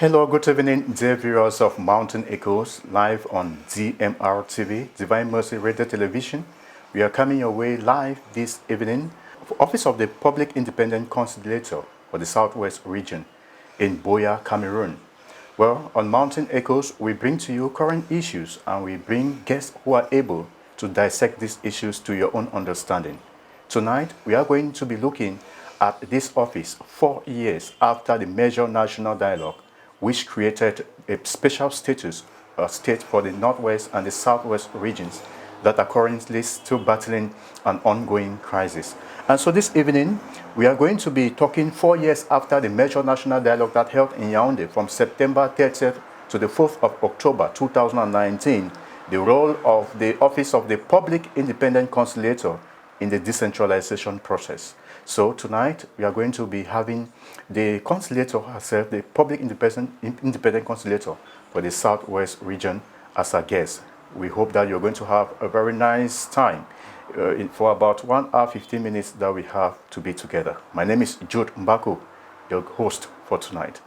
Hello, good evening, dear viewers of Mountain Echoes, live on DMR TV, Divine Mercy Radio Television. We are coming your way live this evening. Office of the Public Independent Conciliator for the Southwest region in Buea, Cameroon. Well, on Mountain Echoes, we bring to you current issues and we bring guests who are able to dissect these issues to your own understanding. Tonight, we are going to be looking at this office 4 years after the major national dialogue, which created a special status state for the Northwest and the Southwest regions that are currently still battling an ongoing crisis. And so this evening, we are going to be talking 4 years after the major national dialogue that held in Yaoundé from September 30th to the 4th of October 2019, the role of the Office of the Public Independent Conciliator in the decentralization process. So tonight we are going to be having the conciliator herself, the Public Independent Conciliator for the Southwest region, as a guest. We hope that you're going to have a very nice time for about 1 hour 15 minutes that we have to be together. My name is Jude Mbako, your host for tonight.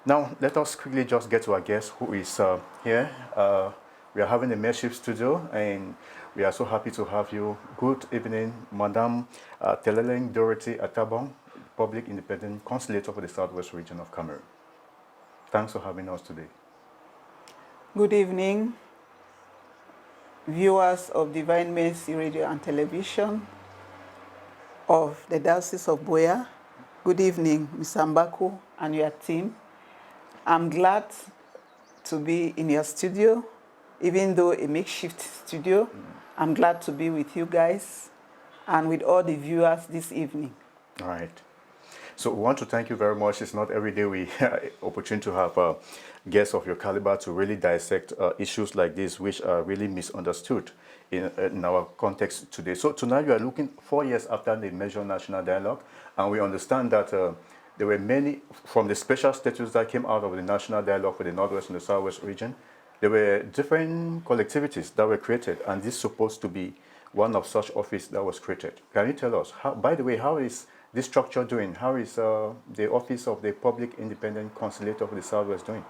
Now, let us quickly just get to our guest who is here. We are having a makeshift studio, and we are so happy to have you. Good evening, Madam Teleleng Dorothy Atabong, Public Independent Conciliator for the Southwest region of Cameroon. Thanks for having us today. Good evening, viewers of Divine Mercy Radio and Television of the Diocese of Buea. Good evening, Mr. Mbako and your team. I'm glad to be in your studio, even though a makeshift studio. I'm glad to be with you guys and with all the viewers this evening. All right. So we want to thank you very much. It's not every day we opportunity to have guests of your caliber to really dissect issues like this, which are really misunderstood in our context today. So tonight we are looking 4 years after the major national dialogue, and we understand that there were many, from the special status that came out of the national dialogue for the Northwest and the Southwest region, there were different collectivities that were created, and this is supposed to be one of such office that was created. Can you tell us, by the way, how is this structure doing? How is the Office of the Public Independent Conciliator for the Southwest doing?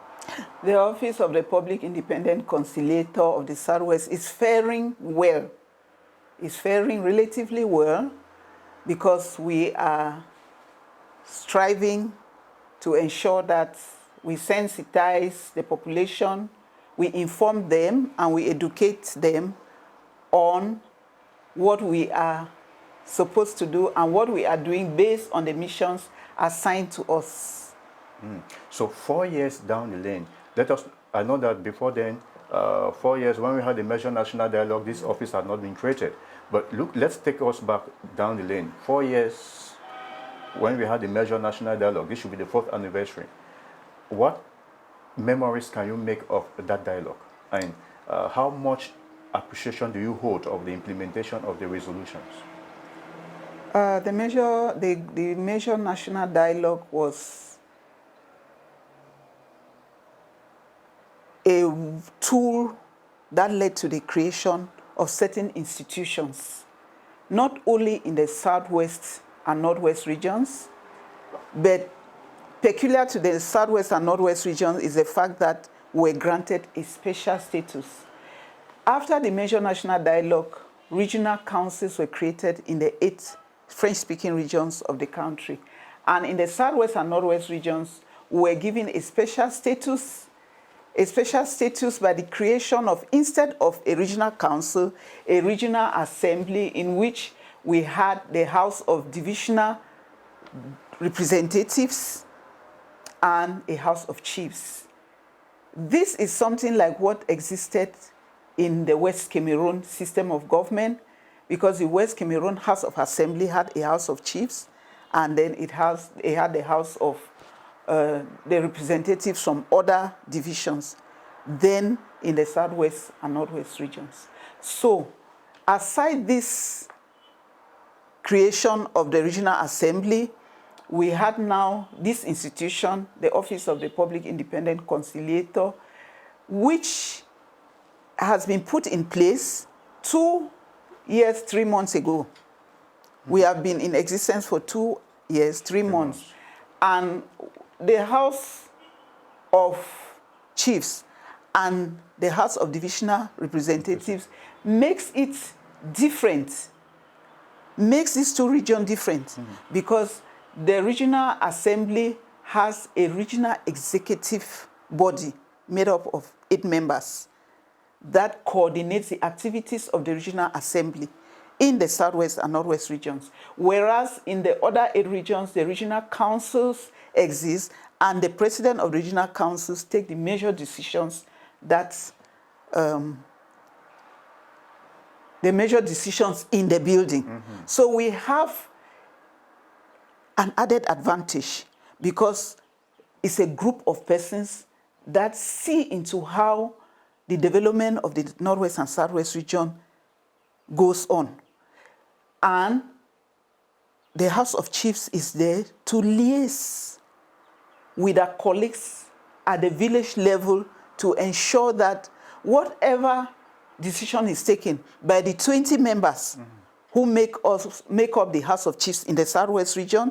The Office of the Public Independent Conciliator of the Southwest is faring well. It's faring relatively well because we are striving to ensure that we sensitize the population, we inform them, and we educate them on what we are supposed to do and what we are doing based on the missions assigned to us. So 4 years down the lane, I know that before then, 4 years, when we had the major national dialogue, this office had not been created. But look, let's take us back down the lane. 4 years when we had the major national dialogue, this should be the 4th anniversary. What memories can you make of that dialogue? And how much appreciation do you hold of the implementation of the resolutions? The major national dialogue was a tool that led to the creation of certain institutions, not only in the Southwest and Northwest regions, but peculiar to the Southwest and Northwest regions is the fact that we were granted a special status. After the major national dialogue, regional councils were created in the 8 French-speaking regions of the country. And in the Southwest and Northwest regions, we were given a special status by the creation of, instead of a regional council, a regional assembly in which we had the House of Divisional Representatives and a House of Chiefs. This is something like what existed in the West Cameroon system of government, because the West Cameroon House of Assembly had a House of Chiefs, and then it had the House of the representatives from other divisions, then in the Southwest and Northwest regions. So, aside this creation of the Regional Assembly, we had now this institution, the Office of the Public Independent Conciliator, which has been put in place 2 years, 3 months ago. We have been in existence for 2 years, 3 months. And the House of Chiefs and the House of Divisional Representatives makes it different, makes these two regions different, because the Regional Assembly has a regional executive body made up of 8 members that coordinates the activities of the Regional Assembly in the Southwest and Northwest regions. Whereas in the other 8 regions, the regional councils exist, and the president of the regional councils take the major decisions that the major decisions in the building. So we have an added advantage because it's a group of persons that see into how the development of the Northwest and Southwest region goes on. And the House of Chiefs is there to liaise with our colleagues at the village level to ensure that whatever decision is taken by the 20 members who make up the House of Chiefs in the Southwest region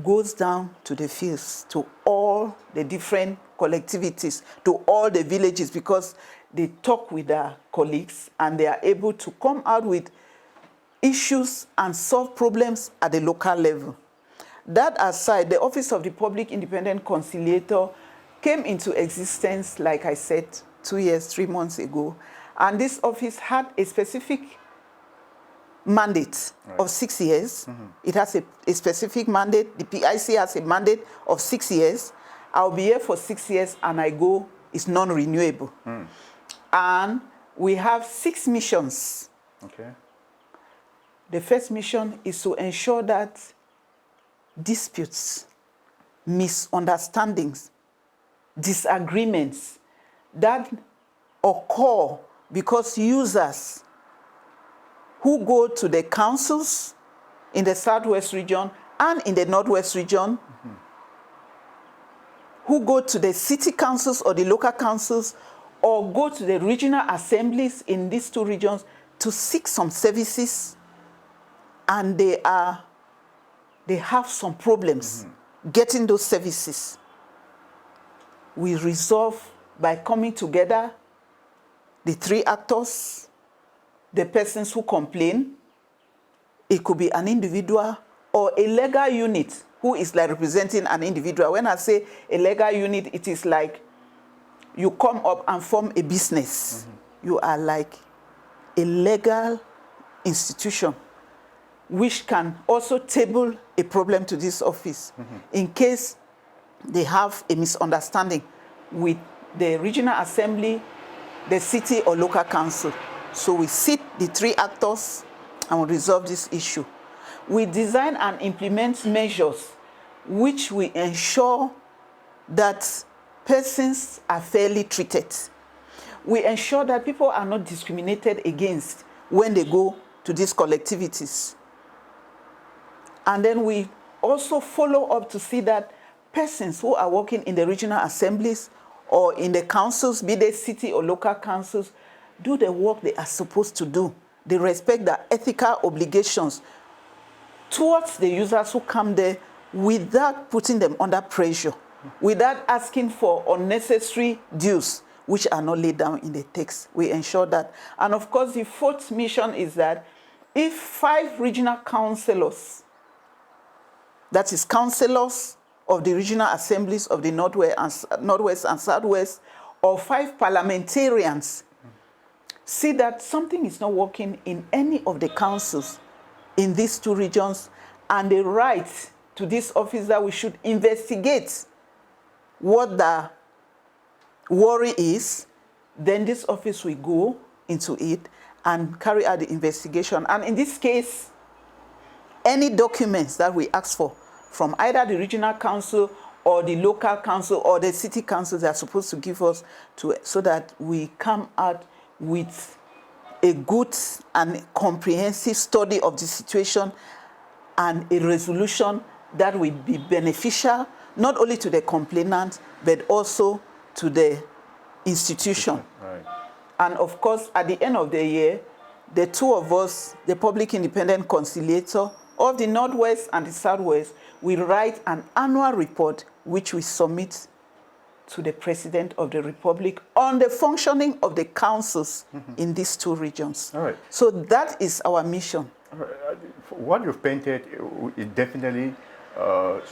goes down to the fields, to all the different collectivities, to all the villages, because they talk with their colleagues and they are able to come out with issues and solve problems at the local level. That aside, the Office of the Public Independent Conciliator came into existence, like I said, 2 years, 3 months ago. And this office had a specific mandate of 6 years. It has a specific mandate. The PIC has a mandate of 6 years. I'll be here for 6 years and I go, it's non-renewable. And we have 6 missions. Okay. The first mission is to ensure that disputes, misunderstandings, disagreements that occur because users who go to the councils in the Southwest region and in the Northwest region, who go to the city councils or the local councils, or go to the regional assemblies in these 2 regions to seek some services, and they have some problems getting those services. We resolve by coming together, the 3 actors, the persons who complain. It could be an individual or a legal unit who is like representing an individual. When I say a legal unit, it is like you come up and form a business. You are like a legal institution which can also table a problem to this office in case they have a misunderstanding with the regional assembly, the city or local council. So we sit the 3 actors and we resolve this issue. We design and implement measures which we ensure that persons are fairly treated. We ensure that people are not discriminated against when they go to these collectivities. And then we also follow up to see that persons who are working in the regional assemblies or in the councils, be they city or local councils, do the work they are supposed to do. They respect their ethical obligations towards the users who come there without putting them under pressure, without asking for unnecessary dues, which are not laid down in the text. We ensure that. And of course, the 4th mission is that if 5 regional councillors, that is councillors of the regional assemblies of the Northwest and Southwest, or 5 parliamentarians, see that something is not working in any of the councils in these 2 regions, and they write to this office that we should investigate what the worry is, then this office will go into it and carry out the investigation. And in this case, any documents that we ask for from either the regional council or the local council or the city council, they are supposed to give us so that we come out with a good and comprehensive study of the situation and a resolution that will be beneficial not only to the complainant but also to the institution. Right. And of course, at the end of the year, the two of us, the Public Independent Conciliator of the Northwest and the Southwest, will write an annual report which we submit to the President of the Republic on the functioning of the councils in these two regions. All right. So that is our mission. What you've painted, it definitely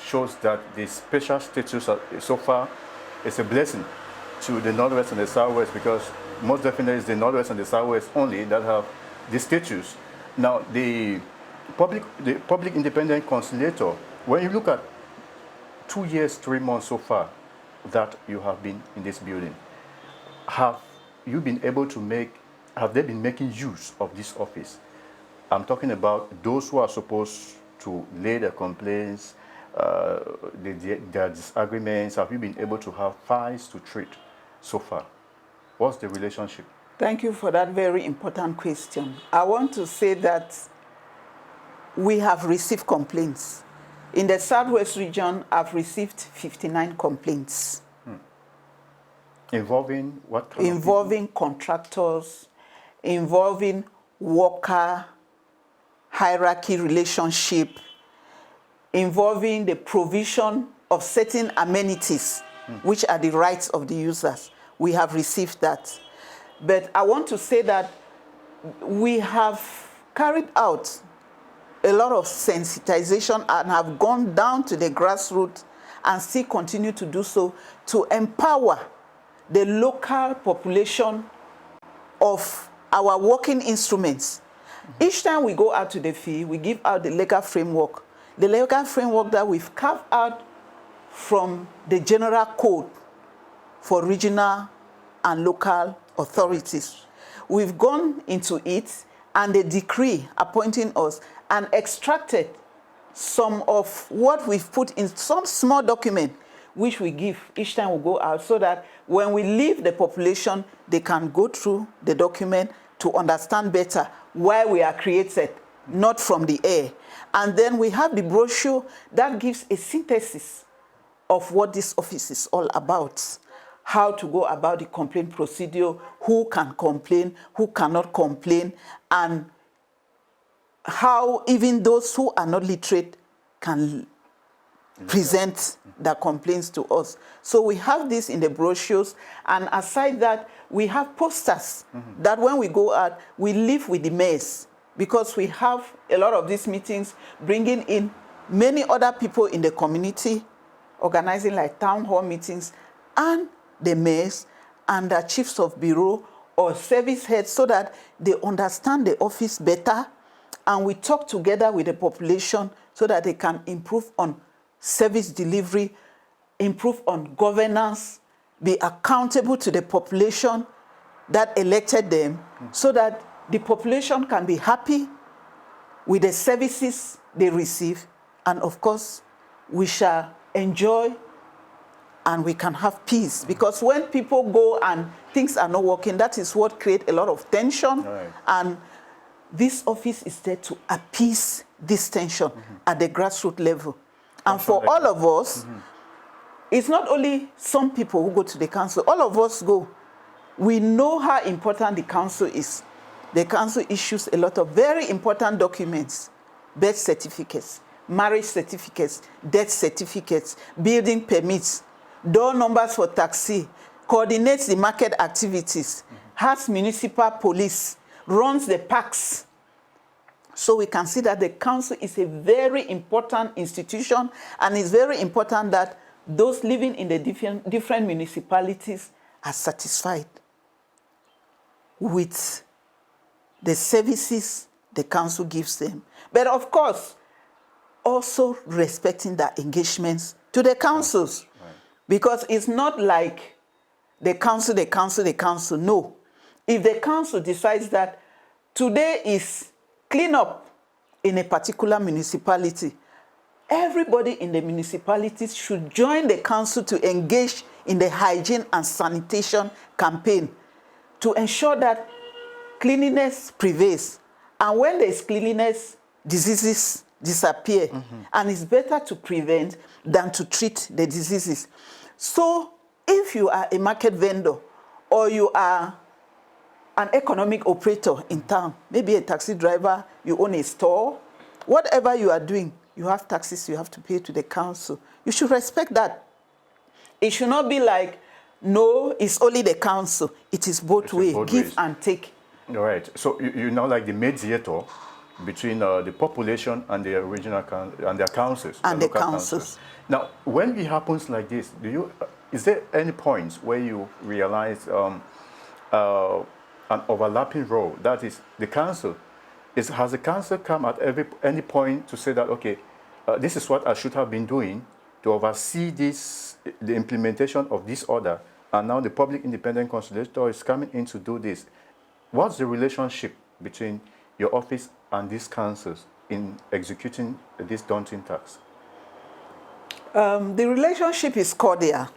shows that the special status so far is a blessing to the Northwest and the Southwest, because most definitely it's the Northwest and the Southwest only that have this status. Now, the public independent conciliator, when you look at 2 years, 3 months so far that you have been in this building, have they been making use of this office? I'm talking about those who are supposed to lay their complaints, their disagreements. Have you been able to have files to treat so far? What's the relationship? Thank you for that very important question. I want to say that we have received complaints. In the Southwest region, I've received 59 complaints. Involving what kind of involving contractors, involving worker hierarchy relationship, involving the provision of certain amenities, which are the rights of the users. We have received that. But I want to say that we have carried out a lot of sensitization and have gone down to the grassroots and still continue to do so to empower the local population of our working instruments. Each time we go out to the field, we give out the legal framework. The legal framework that we've carved out from the general code for regional and local authorities. We've gone into it and the decree appointing us and extracted some of what we've put in some small document which we give each time we go out, so that when we leave the population, they can go through the document to understand better why we are created, not from the air. And then we have the brochure that gives a synthesis of what this office is all about, how to go about the complaint procedure, who can complain, who cannot complain, and how even those who are not literate can present their complaints to us. So we have this in the brochures, and aside that, we have posters that when we go out, we live with the mayors, because we have a lot of these meetings bringing in many other people in the community, organizing like town hall meetings, and the mayors and the chiefs of bureau or service heads, so that they understand the office better, and we talk together with the population so that they can improve on service delivery, improve on governance, be accountable to the population that elected them, so that the population can be happy with the services they receive, and of course, we shall enjoy and we can have peace. Because when people go and things are not working, that is what creates a lot of tension. Right. And this office is there to appease this tension at the grassroots level. And for all of us, it's not only some people who go to the council, all of us go. We know how important the council is. The council issues a lot of very important documents: birth certificates, marriage certificates, death certificates, building permits, door numbers for taxi, coordinates the market activities, has municipal police, runs the parks. So we can see that the council is a very important institution, and it's very important that those living in the different municipalities are satisfied with the services the council gives them. But of course, also respecting their engagements to the councils. Right. Because it's not like the council. No. If the council decides that today is clean up in a particular municipality. Everybody in the municipality should join the council to engage in the hygiene and sanitation campaign to ensure that cleanliness prevails. And when there is cleanliness, diseases disappear. And it's better to prevent than to treat the diseases. So if you are a market vendor or you are an economic operator in town, maybe a taxi driver, you own a store, whatever you are doing, you have taxes you have to pay to the council. You should respect that. It should not be like, no, it's only the council. It is both ways, give and take. All right. So you're now like the mediator between the population and the regional and their councils. And the councils. Now, when it happens like this, is there any points where you realize an overlapping role? That is, the council. Has the council come at any point to say that, okay, this is what I should have been doing to oversee the implementation of this order, and now the public independent conciliator is coming in to do this? What's the relationship between your office and these councils in executing this daunting task? The relationship is cordial.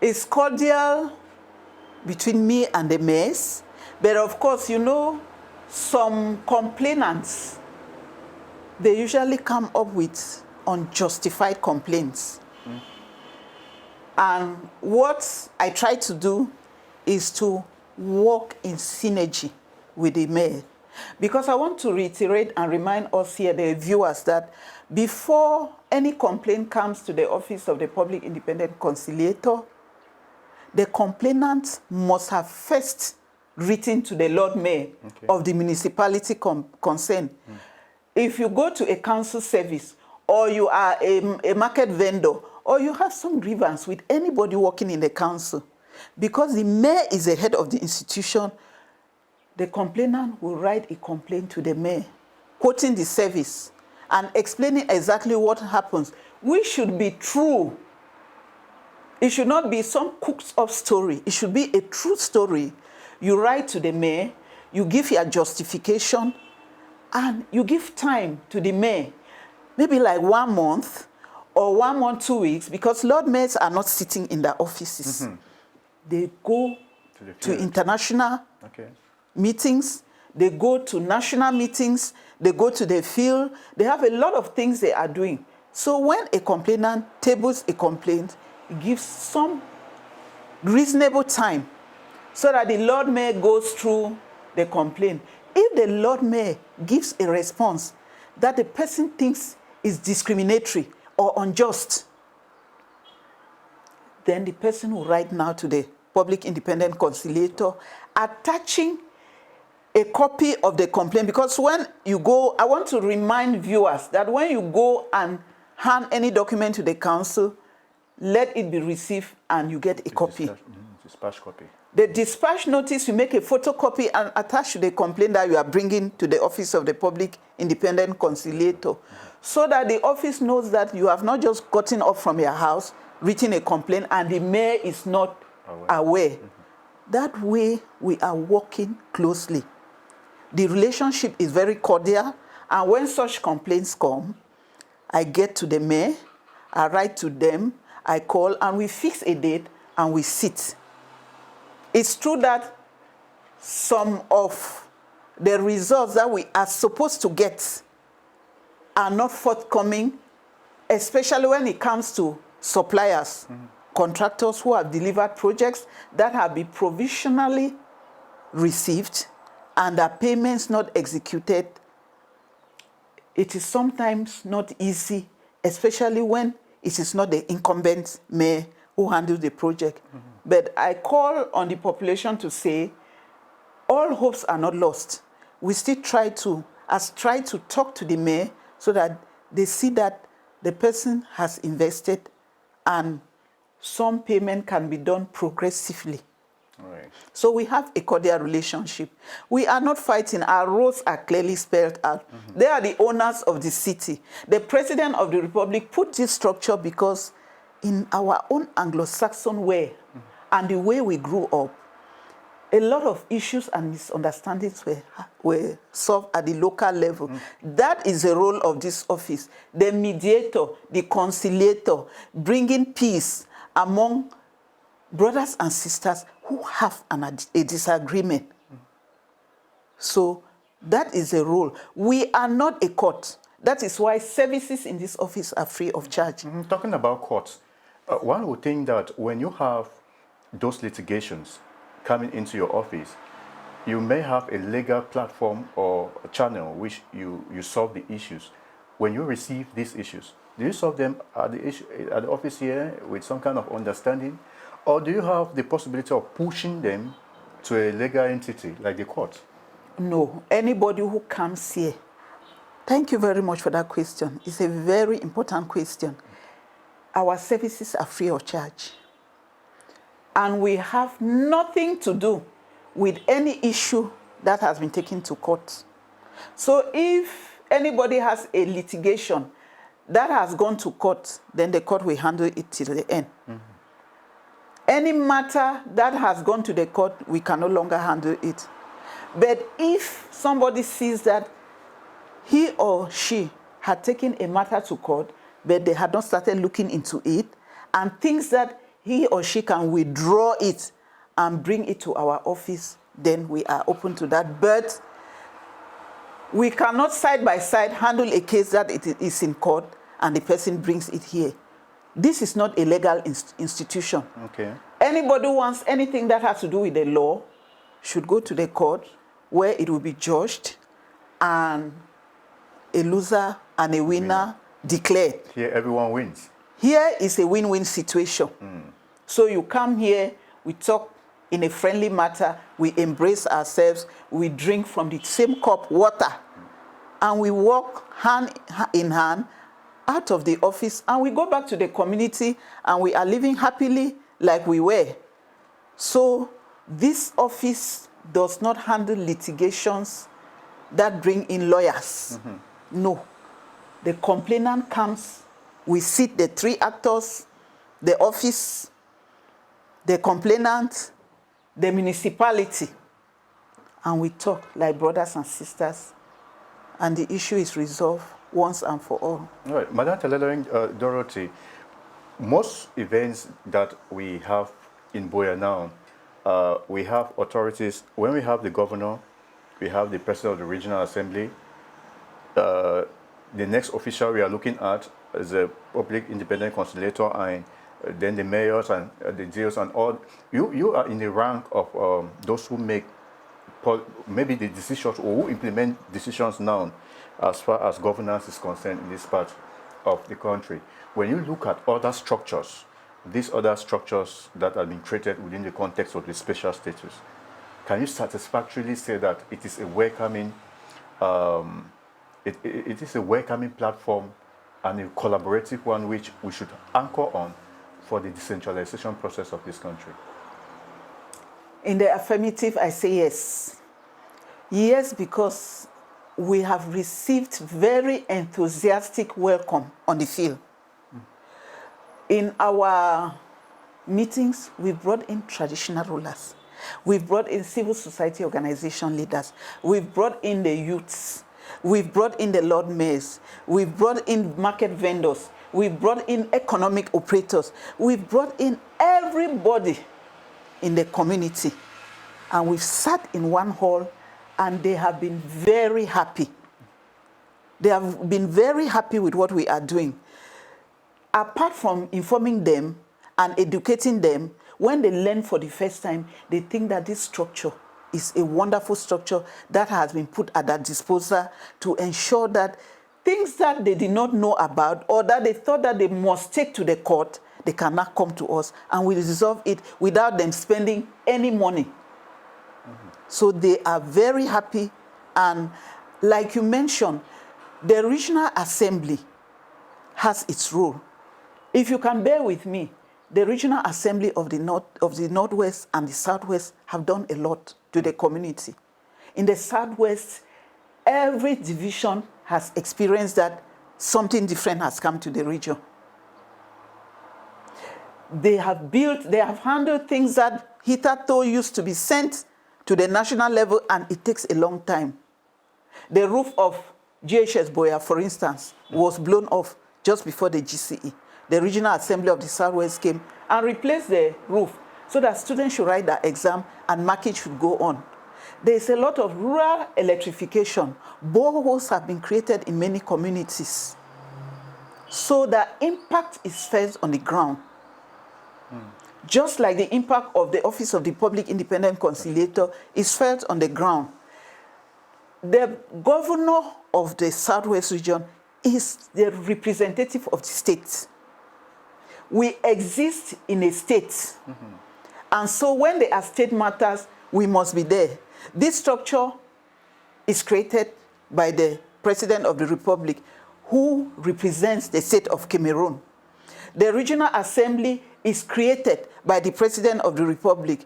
It's cordial between me and the mayors, but of course, you know, some complainants, they usually come up with unjustified complaints. And what I try to do is to work in synergy with the mayor. Because I want to reiterate and remind us here, the viewers, that before any complaint comes to the office of the Public Independent Conciliator, the complainant must have first written to the Lord Mayor of the municipality concerned. If you go to a council service, or you are a market vendor, or you have some grievance with anybody working in the council, because the mayor is the head of the institution, the complainant will write a complaint to the mayor, quoting the service and explaining exactly what happens, which should be true. It should not be some cooked up story. It should be a true story. You write to the mayor, you give your justification, and you give time to the mayor, maybe like 1 month or 1 month, 2 weeks, because Lord Mayors are not sitting in their offices. They go to international meetings, they go to national meetings, they go to the field. They have a lot of things they are doing. So when a complainant tables a complaint, it gives some reasonable time so that the Lord Mayor goes through the complaint. If the Lord Mayor gives a response that the person thinks is discriminatory or unjust, then the person will write now to the Public Independent Conciliator, attaching a copy of the complaint. Because when you go, I want to remind viewers that when you go and hand any document to the council, let it be received and you get a copy. Dispatch copy. The dispatch notice, you make a photocopy and attach to the complaint that you are bringing to the office of the Public Independent Conciliator, so that the office knows that you have not just gotten up from your house, written a complaint, and the mayor is not aware. That way, we are working closely. The relationship is very cordial, and when such complaints come, I get to the mayor, I write to them, I call, and we fix a date, and we sit. It's true that some of the results that we are supposed to get are not forthcoming, especially when it comes to suppliers, contractors who have delivered projects that have been provisionally received and their payments not executed. It is sometimes not easy, especially when it is not the incumbent mayor who handles the project. But I call on the population to say, all hopes are not lost. We still try to talk to the mayor so that they see that the person has invested and some payment can be done progressively. Right. So we have a cordial relationship. We are not fighting. Our roles are clearly spelled out. They are the owners of the city. The President of the Republic put this structure because in our own Anglo-Saxon way and the way we grew up, A lot of issues and misunderstandings were solved at the local level. That is the role of this office. The mediator, the conciliator, bringing peace among brothers and sisters who have a disagreement. So that is the role. We are not a court. That is why services in this office are free of charge. Talking about courts, one would think that when you have those litigations coming into your office, you may have a legal platform or a channel which you solve the issues. When you receive these issues, do you solve them at the office here with some kind of understanding? Or do you have the possibility of pushing them to a legal entity like the court? No, anybody who comes here. Thank you very much for that question. It's a very important question. Our services are free of charge. And we have nothing to do with any issue that has been taken to court. So if anybody has a litigation that has gone to court, then the court will handle it till the end. Any matter that has gone to the court, we can no longer handle it. But if somebody sees that he or she had taken a matter to court, but they had not started looking into it, and thinks that he or she can withdraw it and bring it to our office, then we are open to that. But we cannot side by side handle a case that it is in court and the person brings it here. This is not a legal institution. Okay. Anybody who wants anything that has to do with the law should go to the court where it will be judged and a loser and a winner declared. Here everyone wins. Here is a win-win situation. So you come here, we talk in a friendly matter, we embrace ourselves, we drink from the same cup water, and we walk hand in hand out of the office, and we go back to the community, and we are living happily like we were. So this office does not handle litigations that bring in lawyers. No. The complainant comes, we sit the three actors, the office, the complainant, the municipality, and we talk like brothers and sisters, and the issue is resolved once and for all. All right, Madam Tailoring Dorothy, most events that we have in Boya now, we have authorities. When we have the governor, we have the president of the regional assembly. The next official we are looking at is the public independent conciliator, and then the mayors and the DOs and all. You are in the rank of those who make maybe the decisions or who implement decisions now as far as governance is concerned in this part of the country. When you look at other structures, these other structures that have been created within the context of the special status, can you satisfactorily say that it is a welcoming, it is a welcoming platform and a collaborative one which we should anchor on for the decentralization process of this country? In the affirmative, I say yes. Yes, because we have received very enthusiastic welcome on the field. In our meetings, we brought in traditional rulers. We've brought in civil society organization leaders. We've brought in the youths. We've brought in the Lord Mayors. We've brought in market vendors. We've brought in economic operators. We've brought in everybody in the community. And we've sat in one hall, and they have been very happy. They have been very happy with what we are doing. Apart from informing them and educating them, when they learn for the first time, they think that this structure is a wonderful structure that has been put at their disposal to ensure that things that they did not know about or that they thought that they must take to the court, they cannot come to us and we resolve it without them spending any money. So they are very happy, and like you mentioned, the regional assembly has its role. If you can bear with me, the regional assembly of the Northwest and the Southwest have done a lot to the community. In the Southwest, every division has experienced that something different has come to the region. They have handled things that hitherto used to be sent to the national level, and it takes a long time. The roof of GHS Boya, for instance, was blown off just before the GCE. The Regional Assembly of the Southwest came and replaced the roof so that students should write their exam and marking should go on. There is a lot of rural electrification. Boreholes have been created in many communities. So the impact is felt on the ground. Just like the impact of the Office of the Public Independent Conciliator is felt on the ground. The governor of the Southwest region is the representative of the state. We exist in a state. And so when there are state matters, we must be there. This structure is created by the President of the Republic, who represents the state of Cameroon. The Regional Assembly is created by the President of the Republic.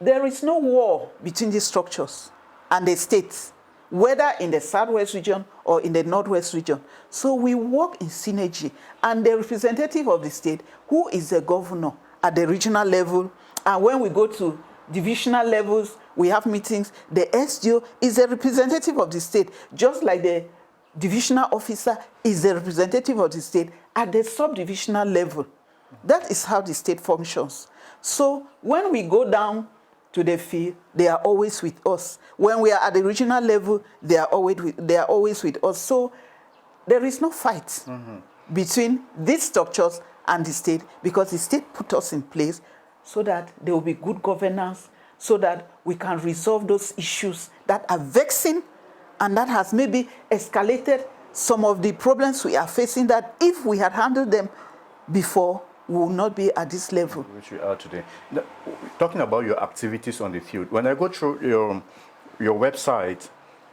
There is no war between these structures and the states, whether in the Southwest region or in the Northwest region. So we work in synergy, and the representative of the state, who is the governor at the regional level, and when we go to divisional levels, we have meetings. The SDO is the representative of the state, just like the divisional officer is the representative of the state at the subdivisional level. That is how the state functions. So when we go down to the field, they are always with us. When we are at the regional level, they are always with us. So there is no fight between these structures and the state, because the state put us in place so that there will be good governance, so that we can resolve those issues that are vexing and that has maybe escalated some of the problems we are facing, that if we had handled them before, we will not be at this level. Which we are today. Now, talking about your activities on the field, when I go through your website,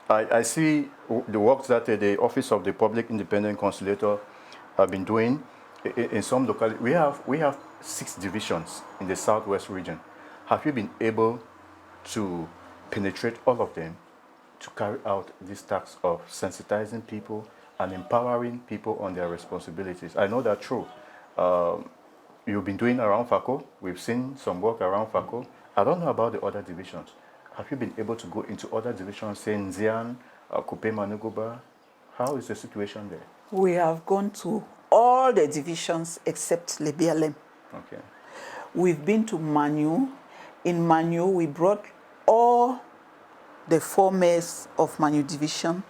I see the work that the Office of the Public Independent Conciliator have been doing in some localities. We have 6 divisions in the Southwest region. Have you been able to penetrate all of them to carry out this task of sensitizing people and empowering people on their responsibilities? I know that true. You've been doing around FACO. We've seen some work around FACO. I don't know about the other divisions. Have you been able to go into other divisions, say Nzian, Kupe Manuguba? How is the situation there? We have gone to all the divisions except Lebialem. Okay. We've been to Manu. In Manu, we brought all the 4 mayors of Manu division,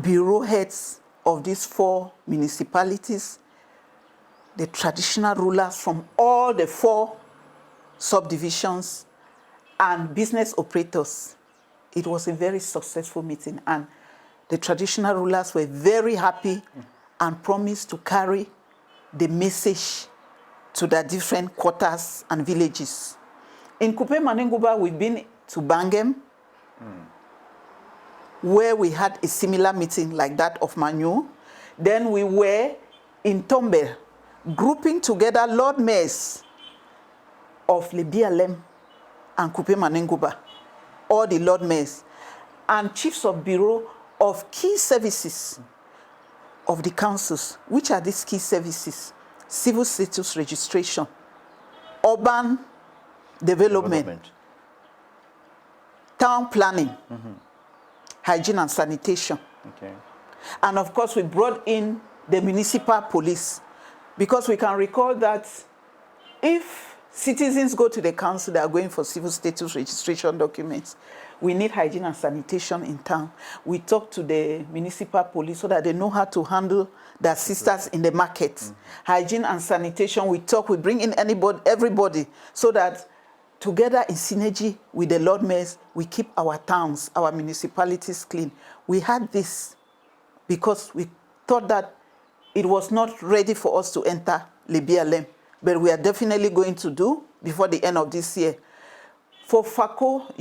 bureau heads of these 4 municipalities, the traditional rulers from all the 4 subdivisions, and business operators. It was a very successful meeting, and the traditional rulers were very happy and promised to carry the message to their different quarters and villages. In Kupe Manenguba, we've been to Bangem, where we had a similar meeting like that of Manu. Then we were in Tombe, grouping together Lord Mayors of Lebialem and Kupe Manenguba, all the Lord Mayors, and chiefs of bureau of key services of the councils. Which are these key services? Civil status registration, urban development. Town planning, hygiene and sanitation. Okay. And of course, we brought in the municipal police, because we can recall that if citizens go to the council, they are going for civil status registration documents. We need hygiene and sanitation in town. We talk to the municipal police so that they know how to handle their sisters in the market. Hygiene and sanitation, we bring in everybody, so that together in synergy with the Lord Mayors, we keep our towns, our municipalities clean. We had this because we thought that it was not ready for us to enter Lebialem, but we are definitely going to do before the end of this year. For FACO,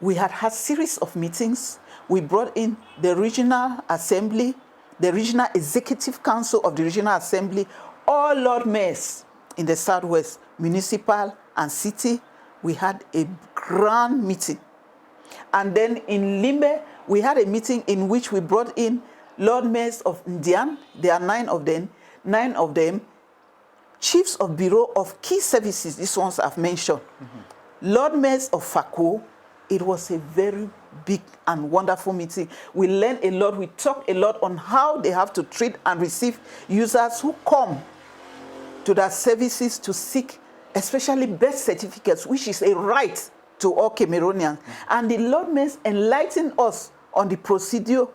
we had series of meetings. We brought in the regional assembly, the regional executive council of the regional assembly, all Lord Mayors in the Southwest, municipal and city. We had a grand meeting. And then in Limbe, we had a meeting in which we brought in Lord Mayors of Ndian. There are 9 of them. 9 of them chiefs of bureau of key services, these ones I've mentioned, Lord Mayors of FACO. It was a very big and wonderful meeting. We learned a lot. We talked a lot on how they have to treat and receive users who come to their services to seek, especially birth certificates, which is a right to all Cameroonians. And the Lord Mayors enlightened us on the procedure,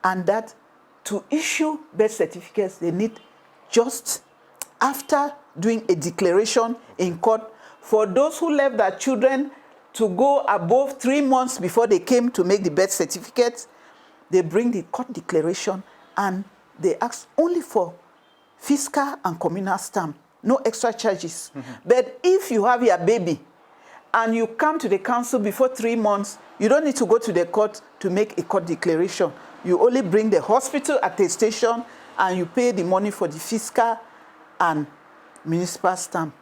and that to issue birth certificates, they need just after doing a declaration in court for those who left their children to go above 3 months before they came to make the birth certificate. They bring the court declaration and they ask only for fiscal and communal stamp, no extra charges. But if you have your baby and you come to the council before 3 months, you don't need to go to the court to make a court declaration. You only bring the hospital attestation and you pay the money for the fiscal and municipal stamp.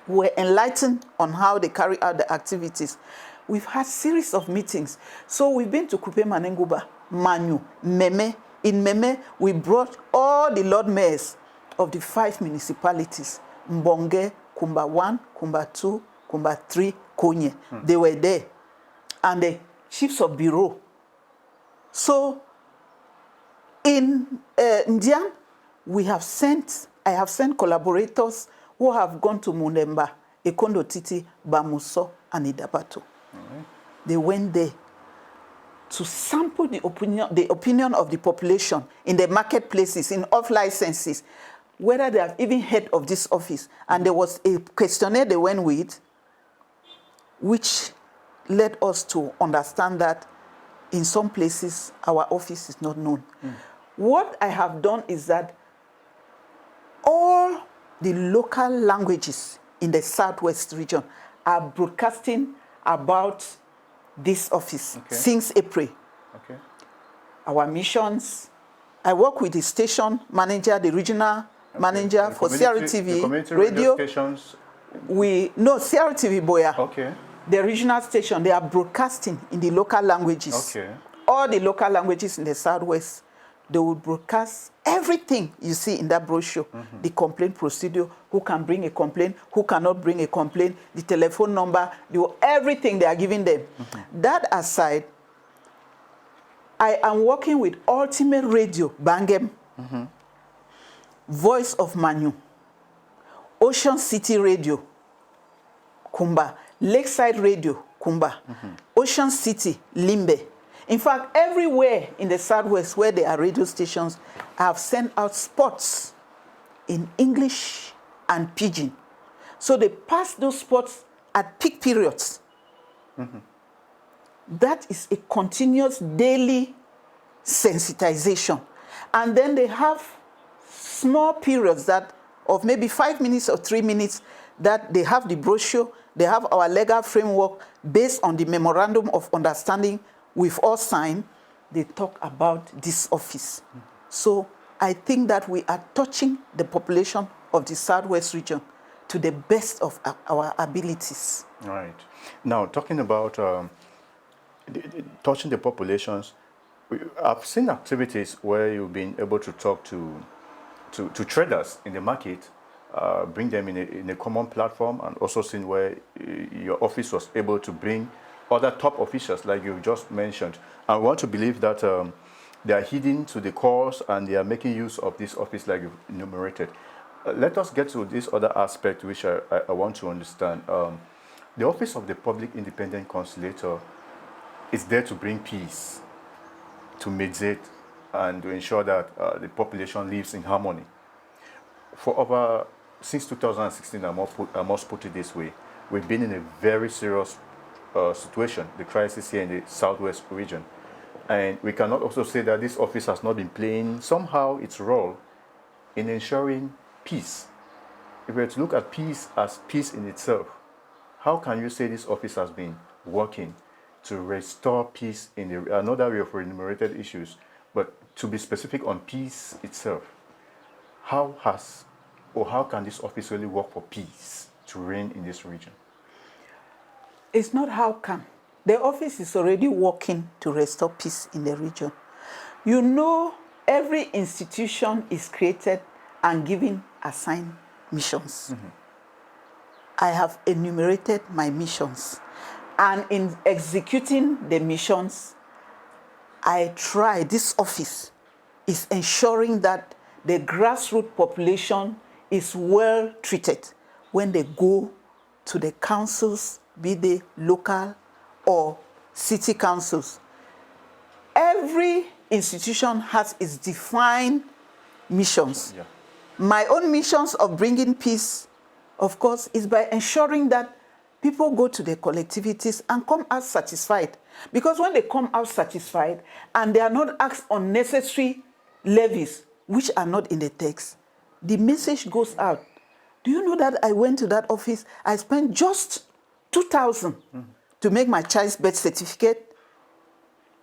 We're enlightened on how they carry out the activities. We've had series of meetings. So we've been to Kupe Manenguba, Manu, Meme. In Meme, we brought all the Lord Mayors of the 5 municipalities, Mbonge, Kumba 1, Kumba 2, Kumba 3, Konye. They were there. And the chiefs of bureau. So in Ndian, I have sent collaborators who have gone to Munemba, Ekondo Titi, Bamuso, and Idabato. They went there to sample the opinion of the population in the marketplaces, in off licenses, whether they have even heard of this office. And there was a questionnaire they went with, which led us to understand that in some places our office is not known. What I have done is that all the local languages in the Southwest region are broadcasting about this office since April. Our missions, I work with the station manager, the regional manager for CRTV radio. Stations. CRTV Boya. The regional station, they are broadcasting in the local languages. All the local languages in the Southwest, they will broadcast everything you see in that brochure. The complaint procedure, who can bring a complaint, who cannot bring a complaint, the telephone number, everything they are giving them. That aside, I am working with Ultimate Radio, Bangem, Voice of Manu, Ocean City Radio, Kumba, Lakeside Radio, Kumba, Ocean City, Limbe. In fact, everywhere in the Southwest where there are radio stations, I have sent out spots in English and Pidgin. So they pass those spots at peak periods. That is a continuous daily sensitization. And then they have small periods that of maybe 5 minutes or 3 minutes that they have the brochure, they have our legal framework based on the memorandum of understanding we've all signed. They talk about this office. So I think that we are touching the population of the Southwest region to the best of our abilities. Right. Now, talking about touching the populations, I've seen activities where you've been able to talk to traders in the market, bring them in a common platform, and also seen where your office was able to bring other top officials like you just mentioned. I want to believe that they are heeding to the cause and they are making use of this office like you've enumerated. Let us get to this other aspect which I want to understand. The Office of the Public Independent Conciliator is there to bring peace, to mediate, and to ensure that the population lives in harmony. Since 2016, I must put it this way, we've been in a very serious situation, the crisis here in the Southwest region. And we cannot also say that this office has not been playing somehow its role in ensuring peace. If we were to look at peace as peace in itself, how can you say this office has been working to restore peace in the, another way of enumerated issues, but to be specific on peace itself? How can this office really work for peace to reign in this region? It's not how can. The office is already working to restore peace in the region. You know, every institution is created and given assigned missions. I have enumerated my missions. And in executing the missions, this office is ensuring that the grassroots population is well treated when they go to the councils, be they local or city councils. Every institution has its defined missions. Yeah. My own missions of bringing peace, of course, is by ensuring that people go to their collectivities and come out satisfied. Because when they come out satisfied and they are not asked unnecessary levies, which are not in the text, the message goes out. Do you know that I went to that office, I spent just 2,000 to make my child's birth certificate?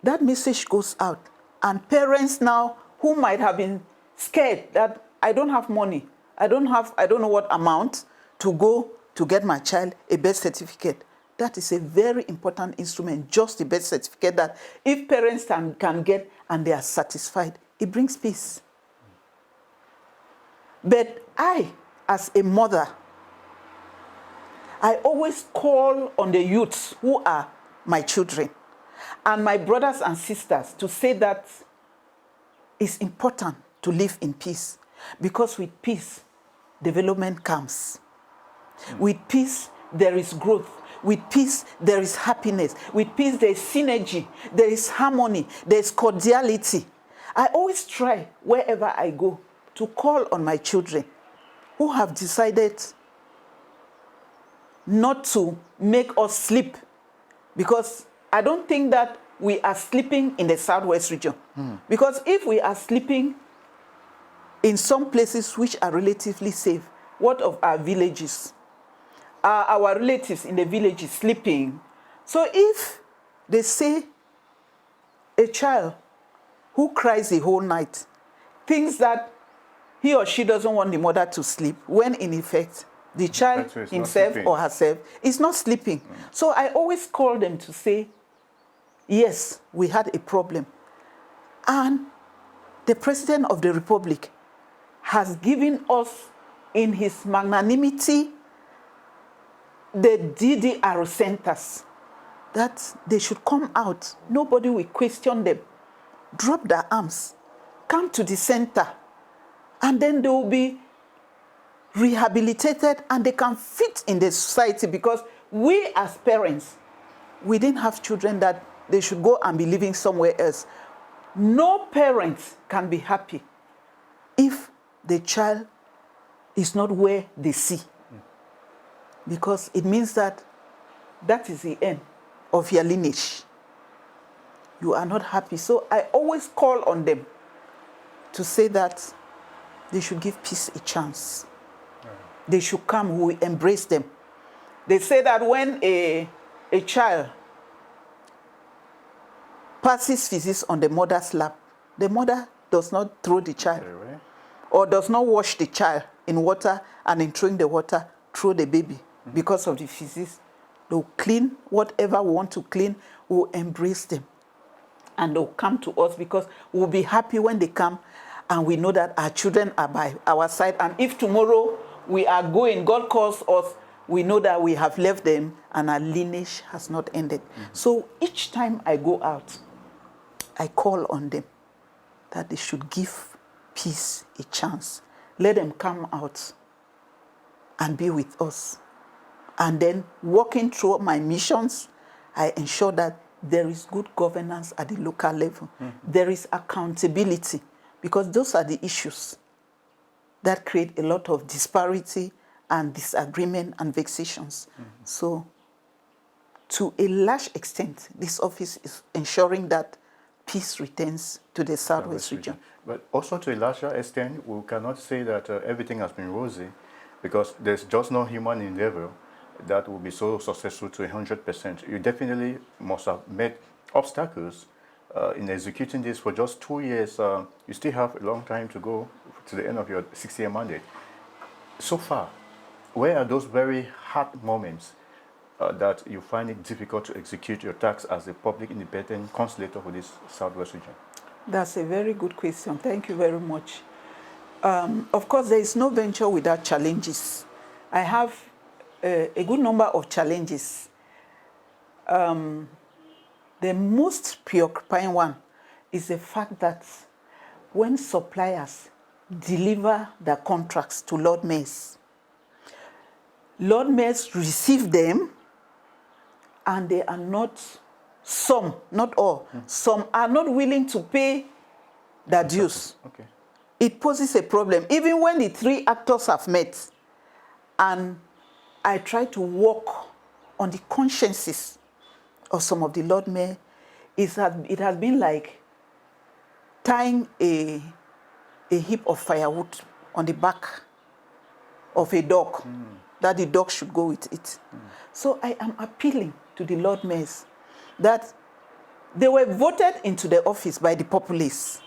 That message goes out. And parents now who might have been scared that I don't have money, I don't know what amount to go to get my child a birth certificate. That is a very important instrument, just the birth certificate, that if parents can get and they are satisfied, it brings peace. But I, as a mother, I always call on the youths who are my children and my brothers and sisters to say that it's important to live in peace, because with peace, development comes. With peace, there is growth. With peace, there is happiness. With peace, there is synergy. There is harmony. There is cordiality. I always try, wherever I go, to call on my children who have decided not to make us sleep, because I don't think that we are sleeping in the Southwest region. Because if we are sleeping in some places which are relatively safe, what of our villages? Are our relatives in the villages sleeping? So if they say a child who cries the whole night thinks that he or she doesn't want the mother to sleep, when in effect the child himself or herself is not sleeping. So I always call them to say, yes, we had a problem. And the President of the Republic has given us, in his magnanimity, the DDR centers, that they should come out. Nobody will question them. Drop their arms, come to the center, and then they will be rehabilitated and they can fit in the society, because we as parents, we didn't have children that they should go and be living somewhere else. No parent can be happy if the child is not where they see, because it means that that is the end of your lineage. You are not happy. So I always call on them to say that they should give peace a chance. They should come, we embrace them. They say that when a child passes physics on the mother's lap, the mother does not throw the child or does not wash the child in water, and in throwing the water, throw the baby. Because of the physics, they'll clean whatever we want to clean, we'll embrace them. And they'll come to us, because we'll be happy when they come and we know that our children are by our side. And if tomorrow we are going, God calls us, we know that we have left them and our lineage has not ended. So each time I go out, I call on them that they should give peace a chance. Let them come out and be with us. And then, walking through my missions, I ensure that there is good governance at the local level. There is accountability, because those are the issues that create a lot of disparity and disagreement and vexations. So, to a large extent, this office is ensuring that peace returns to the Southwest region. But also, to a larger extent, we cannot say that everything has been rosy, because there's just no human endeavor that will be so successful to 100%. You definitely must have met obstacles in executing this for just 2 years. You still have a long time to go to the end of your 6-year mandate. So far, where are those very hard moments that you find it difficult to execute your tasks as a public independent conciliator for this Southwest region? That's a very good question. Thank you very much. Of course, there is no venture without challenges. I have a good number of challenges. The most preoccupying one is the fact that when suppliers deliver their contracts to Lord Mayors receive them, and they are not, some, not all, some are not willing to pay their dues. Okay. It poses a problem, even when the three actors have met. And I try to work on the consciences of some of the Lord Mayor. It has been like tying a heap of firewood on the back of a dog, that the dog should go with it. So I am appealing to the Lord Mayors that they were voted into the office by the populace.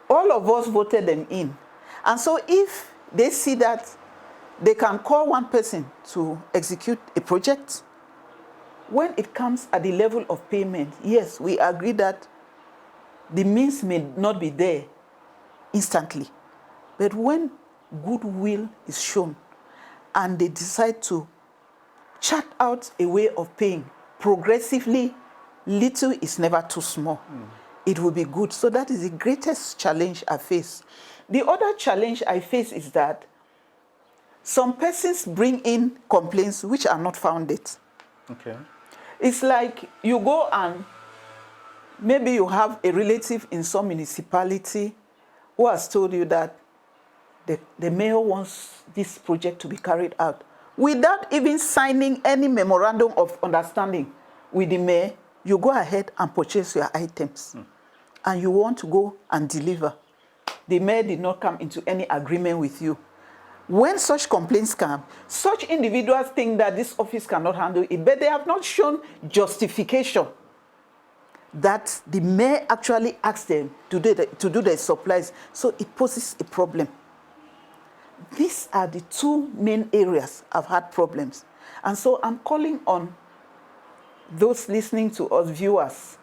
All of us voted them in. And so if they see that they can call one person to execute a project, when it comes at the level of payment, yes, we agree that the means may not be there instantly. But when goodwill is shown and they decide to chart out a way of paying progressively, little is never too small. It will be good. So that is the greatest challenge I face. The other challenge I face is that some persons bring in complaints which are not founded. Okay. It's like you go and maybe you have a relative in some municipality who has told you that the mayor wants this project to be carried out without even signing any memorandum of understanding with the mayor. You go ahead and purchase your items, and you want to go and deliver. The mayor did not come into any agreement with you. When such complaints come, such individuals think that this office cannot handle it, but they have not shown justification that the mayor actually asked them to do the supplies. So it poses a problem. These are the two main areas I've had problems. And so I'm calling on those listening to us, viewers,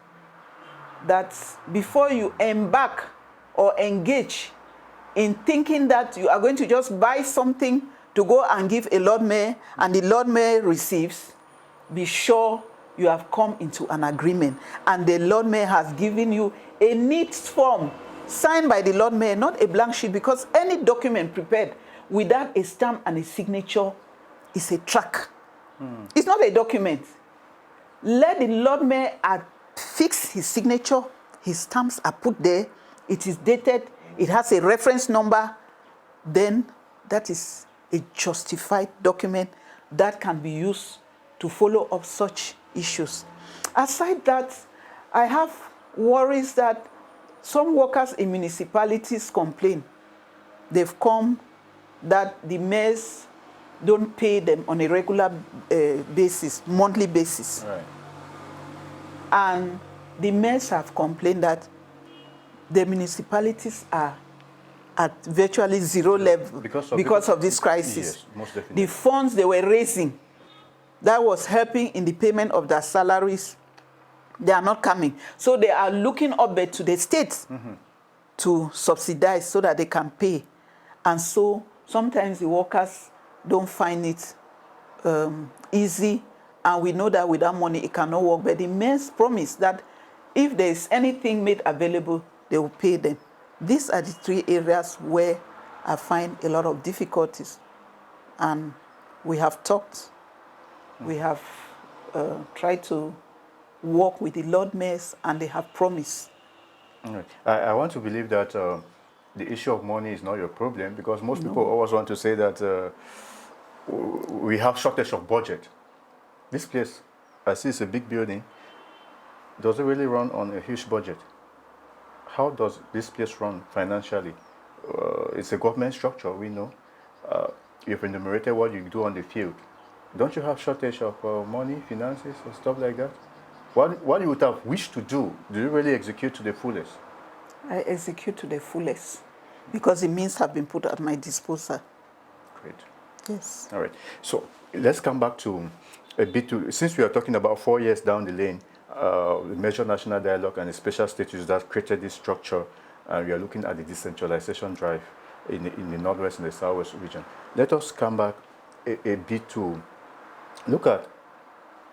that before you embark or engage in thinking that you are going to just buy something to go and give a Lord Mayor and the Lord Mayor receives, be sure you have come into an agreement and the Lord Mayor has given you a neat form signed by the Lord Mayor, not a blank sheet, because any document prepared without a stamp and a signature is a track. It's not a document. Let the Lord Mayor fix his signature, his stamps are put there, it is dated, it has a reference number, then that is a justified document that can be used to follow up such issues. Aside that, I have worries that some workers in municipalities complain. They've come that the mayors don't pay them on a regular basis, monthly basis. Right. And the mayors have complained that the municipalities are at virtually zero level because of this crisis. Yes, most definitely. The funds they were raising that was helping in the payment of their salaries, they are not coming. So they are looking up to the states to subsidize so that they can pay. And so sometimes the workers don't find it easy, and we know that without money it cannot work. But the mayors promise that if there is anything made available, they will pay them. These are the three areas where I find a lot of difficulties. And we have talked, we have tried to work with the Lord Mayors, and they have promised. Right. I want to believe that the issue of money is not your problem, because most people always want to say that we have shortage of budget. This place, I see it's a big building. Does it really run on a huge budget? How does this place run financially? It's a government structure, we know. You've enumerated what you do on the field. Don't you have shortage of money, finances, or stuff like that? What you would have wished to do you really execute to the fullest? I execute to the fullest because the means have been put at my disposal. Great. Yes. All right. So let's come back to a bit since we are talking about 4 years down the lane, the Major National Dialogue and the special status that created this structure, we are looking at the decentralization drive. in the Northwest and the Southwest region. Let us come back a bit to look at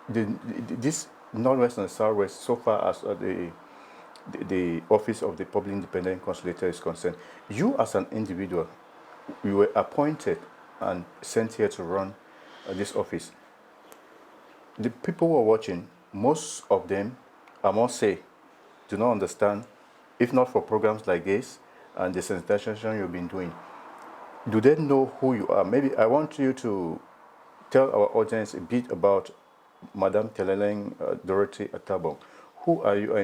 this Northwest and Southwest so far as the Office of the Public Independent Conciliator is concerned. You as an individual, you were appointed and sent here to run this office. The people who are watching, most of them, I must say, do not understand, if not for programs like this and the sensitization you've been doing. Do they know who you are? Maybe I want you to tell our audience a bit about Madam Teleleng Dorothy Atabong. Who are you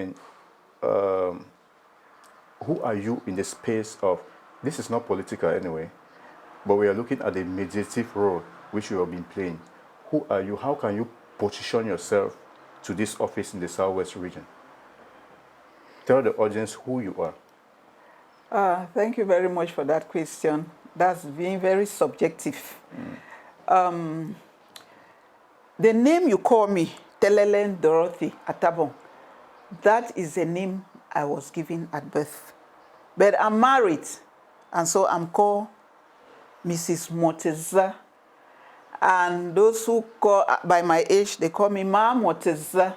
in the space of, this is not political anyway, but we are looking at the mediative role which you have been playing. Who are you? How can you position yourself to this office in the Southwest region? Tell the audience who you are. Thank you very much for that question. That's being very subjective. The name you call me, Teleleng Dorothy Atabong, that is the name I was given at birth. But I'm married, and so I'm called Mrs. Moteza. And those who call by my age, they call me Ma Moteza.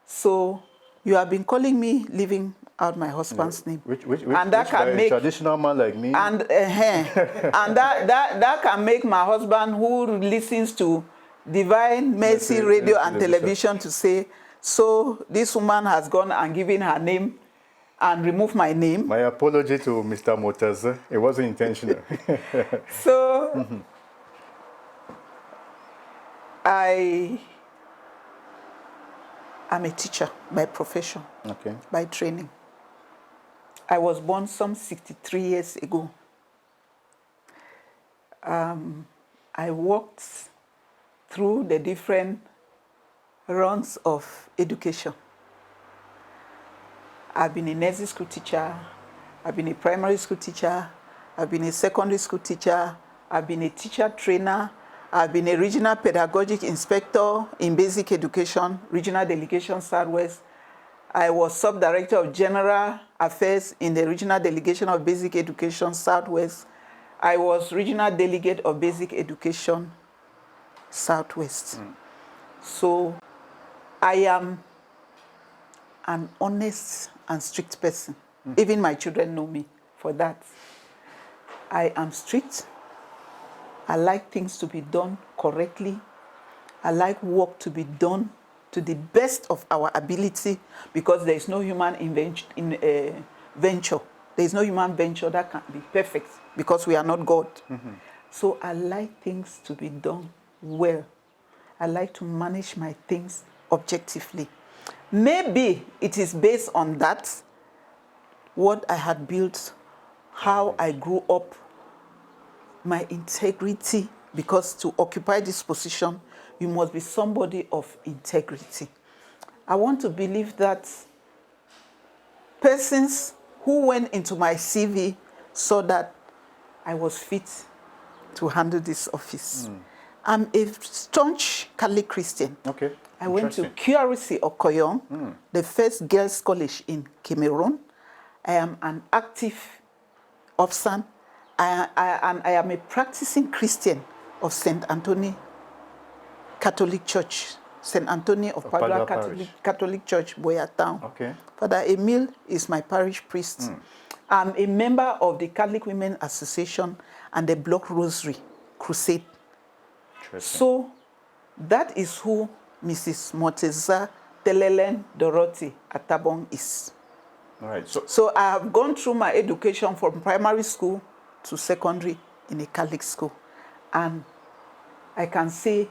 So you have been calling me living out my husband's name. And that can make a traditional man like me. And and that can make my husband, who listens to Divine Mercy Radio and Television, to say, so this woman has gone and given her name and removed my name. My apology to Mr. Moteza. It wasn't intentional. So I am a teacher by profession, by training. I was born some 63 years ago. I walked through the different runs of education. I've been a nursery school teacher, I've been a primary school teacher, I've been a secondary school teacher, I've been a teacher trainer, I've been a regional pedagogic inspector in basic education, regional delegation Southwest. I was sub-director of general affairs in the regional delegation of basic education Southwest. I was regional delegate of basic education Southwest. So I am an honest and strict person. Even my children know me for that. I am strict. I like things to be done correctly. I like work to be done to the best of our ability, because there is no human venture. There is no human venture that can be perfect, because we are not God. So I like things to be done well. I like to manage my things objectively. Maybe it is based on that, what I had built, how I grew up, my integrity, because to occupy this position, you must be somebody of integrity. I want to believe that persons who went into my CV saw that I was fit to handle this office. I'm a staunch Catholic Christian. I went to QRC Okoyong, the first girls' college in Cameroon. I am an active officer. I am a practicing Christian of St. Anthony Catholic Church, St. Anthony of Padua Catholic Church, Boya Town. Father Emil is my parish priest. I'm a member of the Catholic Women Association and the Block Rosary Crusade. So that is who Mrs. Moteza Teleleng Dorothy Atabong is. So I have gone through my education from primary school to secondary in a Catholic school. And I can say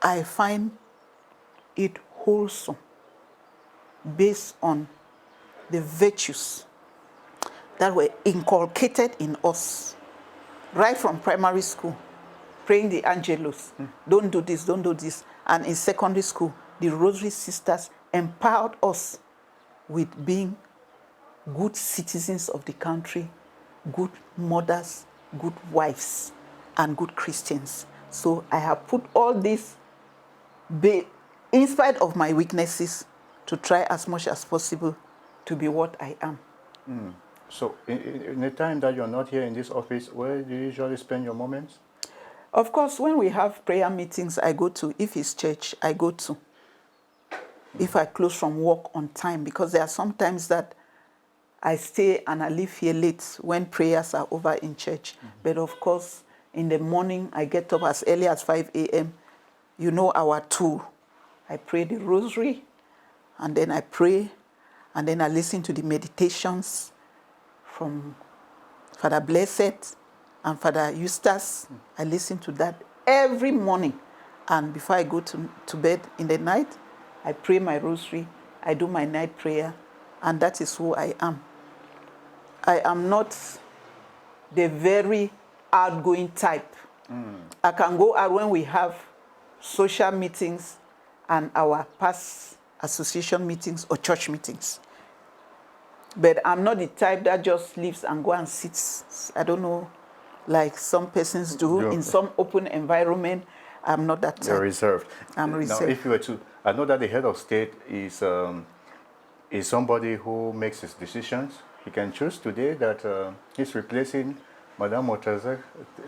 I find it wholesome based on the virtues that were inculcated in us right from primary school, praying the Angelus, don't do this, don't do this. And in secondary school, the Rosary Sisters empowered us with being good citizens of the country, good mothers, good wives, and good Christians. So I have put all this, in spite of my weaknesses, to try as much as possible to be what I am. So in the time that you're not here in this office, where do you usually spend your moments? Of course, when we have prayer meetings, I go to. If it's church, I go to. If I close from work on time, because there are some times that I stay and I leave here late when prayers are over in church. But of course, in the morning, I get up as early as 5 a.m. You know our tool. I pray the rosary, and then I pray, and then I listen to the meditations from Father Blessed and Father Eustace. I listen to that every morning. And before I go to bed in the night, I pray my rosary, I do my night prayer, and that is who I am. I am not the very outgoing type. I can go out when we have social meetings and our past association meetings or church meetings. But I'm not the type that just leaves and go and sits. I don't know, like some persons do in some open environment. I'm not that type. You're reserved. I'm reserved. Now, if you were to, I know that the head of state is somebody who makes his decisions. He can choose today that he's replacing Madame Motazak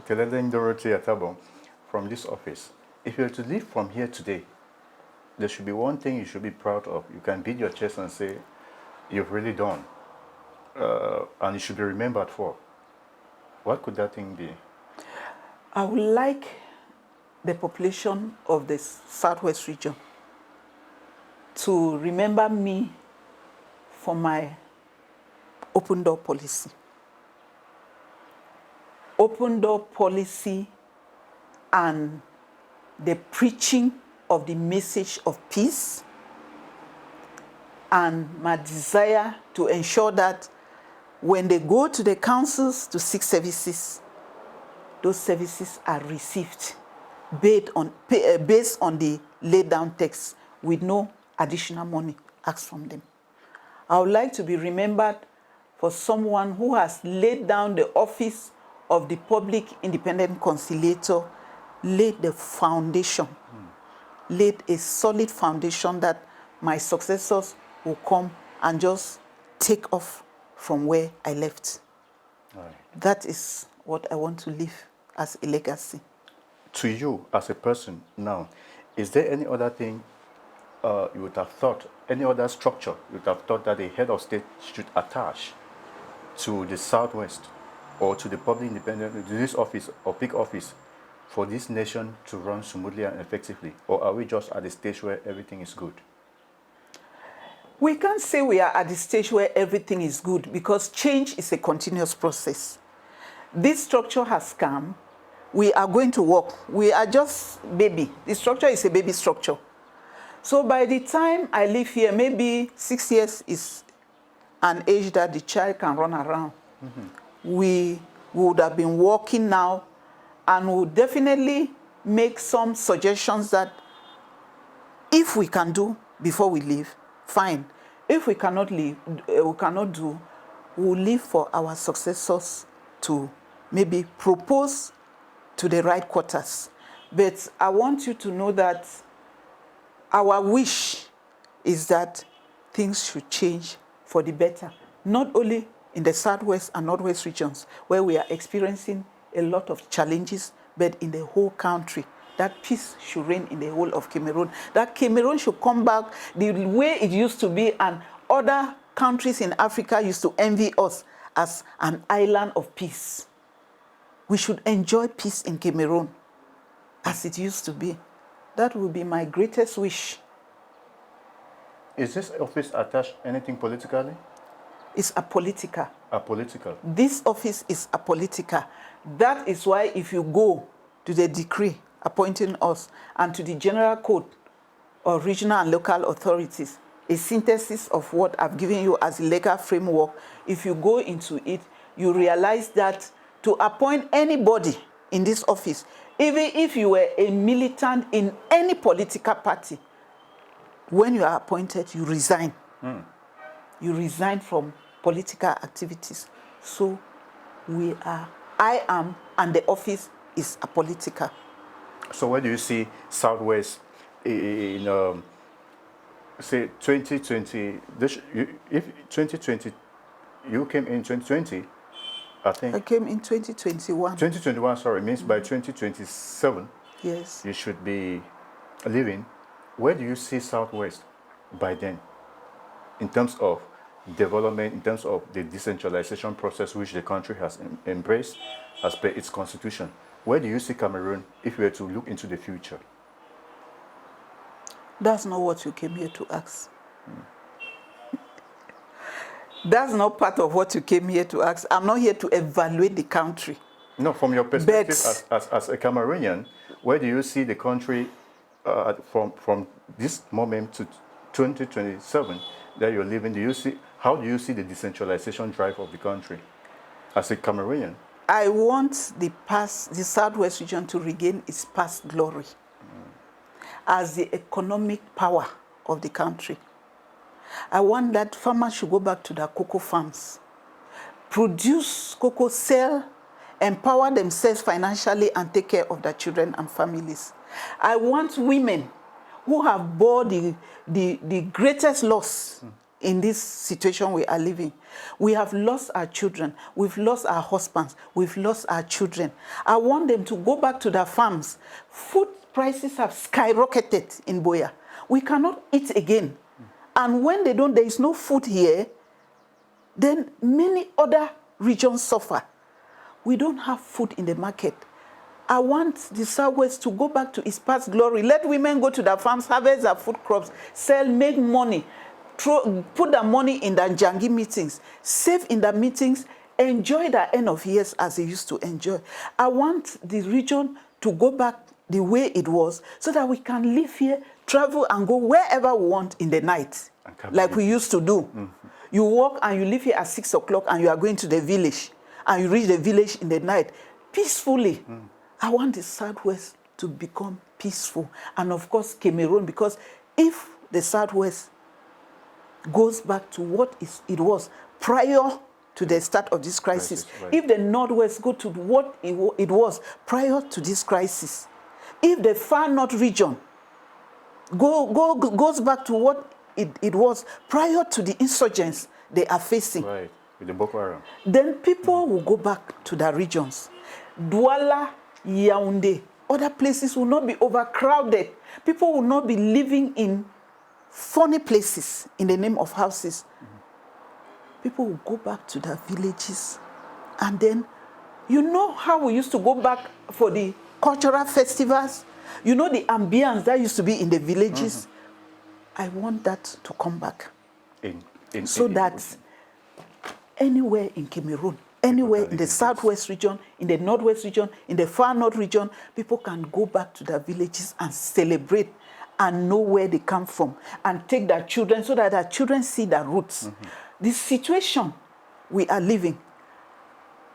Teledeng Dorothy Atabo from this office. If you were to leave from here today, there should be one thing you should be proud of. You can beat your chest and say, you've really done. And you should be remembered for. What could that thing be? I would like the population of the Southwest region to remember me for my open door policy. Open door policy and the preaching of the message of peace, and my desire to ensure that when they go to the councils to seek services, those services are received based on the laid down text with no additional money asked from them. I would like to be remembered for someone who has laid down the office of the Public Independent Conciliator, laid the foundation, laid a solid foundation that my successors will come and just take off from where I left. Right. That is what I want to leave as a legacy. To you, as a person now, is there any other thing you would have thought, any other structure you would have thought that the head of state should attach to the Southwest or to the public independent, to this office or OPIC office for this nation to run smoothly and effectively? Or are we just at the stage where everything is good? We can't say we are at the stage where everything is good because change is a continuous process. This structure has come. We are going to work. We are just baby. The structure is a baby structure. So by the time I leave here, maybe 6 years is an age that the child can run around. We would have been working now and will definitely make some suggestions that if we can do before we leave, fine. If we cannot leave, we'll leave for our successors to maybe propose to the right quarters. But I want you to know that our wish is that things should change for the better, not only in the Southwest and Northwest regions where we are experiencing a lot of challenges, but in the whole country. That peace should reign in the whole of Cameroon. That Cameroon should come back the way it used to be, and other countries in Africa used to envy us as an island of peace. We should enjoy peace in Cameroon as it used to be. That would be my greatest wish. Is this office attached anything politically? It's apolitical. Apolitical. This office is apolitical. That is why if you go to the decree appointing us and to the general code of regional and local authorities, a synthesis of what I've given you as a legal framework, if you go into it, you realize that to appoint anybody in this office, even if you were a militant in any political party, when you are appointed, you resign. You resign from political activities. So I am, and the office is apolitical. So where do you see Southwest in, say, 2020, if 2020 You came in 2020, I think. I came in 2021. 2021, sorry, means by 2027, Yes. you should be living. Where do you see Southwest by then, in terms of development, in terms of the decentralization process which the country has embraced as per its constitution? Where do you see Cameroon if we were to look into the future? That's not what you came here to ask. That's not part of what you came here to ask. I'm not here to evaluate the country. No, from your perspective as a Cameroonian, where do you see the country from this moment to 2027 that you're living? How do you see the decentralization drive of the country as a Cameroonian? I want the Southwest region to regain its past glory as the economic power of the country. I want that farmers should go back to their cocoa farms, produce cocoa, sell, empower themselves financially, and take care of their children and families. I want women who have bore the greatest loss in this situation we are living. We have lost our children, we've lost our husbands, we've lost our children. I want them to go back to their farms. Food prices have skyrocketed in Boya. We cannot eat again. And when there is no food here, then many other regions suffer. We don't have food in the market. I want the Southwest to go back to its past glory. Let women go to their farms, harvest their food crops, sell, make money, put their money in their Jangi meetings, save in their meetings, enjoy their end of years as they used to enjoy. I want the region to go back the way it was so that we can live here, travel and go wherever we want in the night, like we used to do. Mm-hmm. You walk and you leave here at 6 o'clock and you are going to the village, and you reach the village in the night peacefully. I want the Southwest to become peaceful, and of course Cameroon, because if the Southwest goes back to what it was prior to the start of this crisis, right. If the Northwest go to what it was prior to this crisis, if the far North region goes back to what it was prior to the insurgents they are facing, right, with the Boko Haram, then people will go back to their regions. Douala, Yaoundé, other places will not be overcrowded. People will not be living in funny places in the name of houses. People will go back to their villages. And then, you know how we used to go back for the cultural festivals? You know the ambience that used to be in the villages? I want that to come back. So that anywhere in Cameroon, anywhere in the Southwest region, in the Northwest region, in the far North region, people can go back to their villages and celebrate and know where they come from and take their children so that their children see their roots. The situation we are living,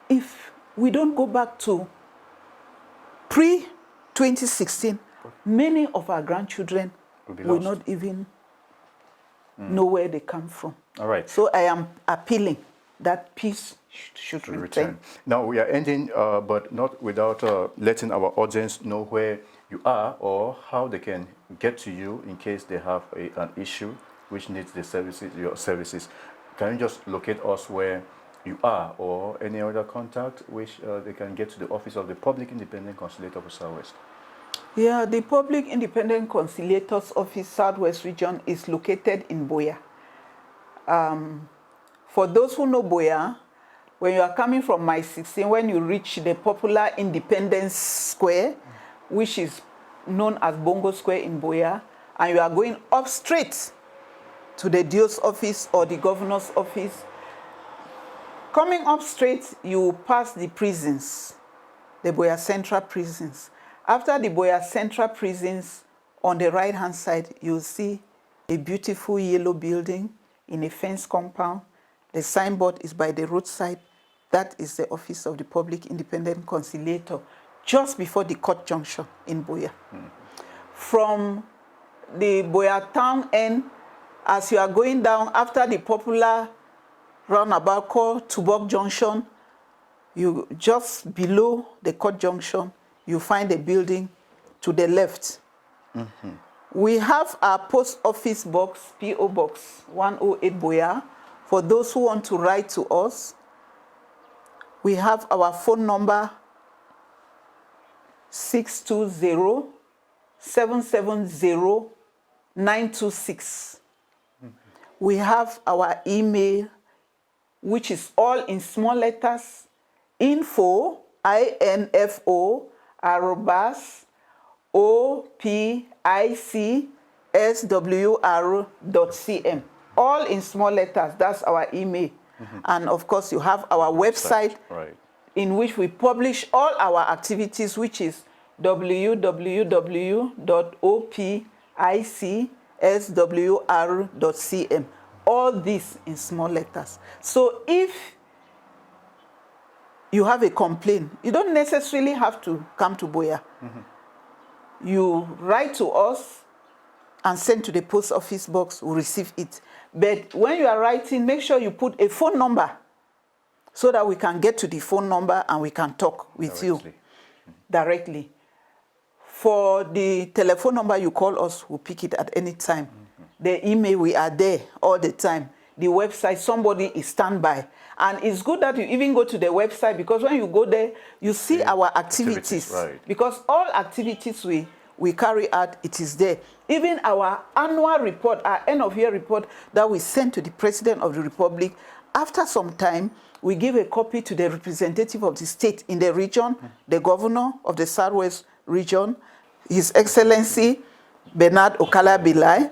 if we don't go back to pre-2016, many of our grandchildren will not even know where they come from. All right. So I am appealing that peace should return. Now we are ending, but not without letting our audience know where you are or how they can get to you in case they have an issue which needs your services. Can you just locate us where you are, or any other contact which they can get to the office of the Public Independent Conciliator for Southwest? Yeah, the Public Independent Conciliator's office, Southwest Region, is located in Boya. For those who know Boya, when you are coming from My 16, when you reach the popular Independence Square, which is known as Bongo Square in Boya, and you are going up straight to the DO's office or the governor's office, coming up straight, you pass the prisons, the Boya Central prisons. After the Boya Central prisons, on the right-hand side, you'll see a beautiful yellow building in a fence compound. The signboard is by the roadside. That is the office of the Public Independent Conciliator, just before the court junction in Boya. From the Boya town end, as you are going down, after the popular roundabout called Tubok Junction, you just below the court junction, you find a building to the left. We have our post office box, P.O. Box 108 Boya, For those who want to write to us, we have our phone number 620-770-926. We have our email, which is all in small letters, info, I-N-F-O, arrobas, OPICSWR.cm. All in small letters, that's our email. And of course, you have our website, right, in which we publish all our activities, which is www.opicswr.cm. All this in small letters. So if you have a complaint, you don't necessarily have to come to Boya. You write to us and send to the post office box, we'll receive it. But when you are writing, make sure you put a phone number so that we can get to the phone number and we can talk with you directly. For the telephone number you call us, we'll pick it at any time. The email, we are there all the time. The website, somebody is standby. And it's good that you even go to the website, because when you go there, you see our activities. Right. Because all activities we carry out, it is there. Even our annual report, our end of year report that we send to the President of the Republic, after some time, we give a copy to the representative of the state in the region, the governor of the Southwest region, His Excellency Bernard Okala-Bilai.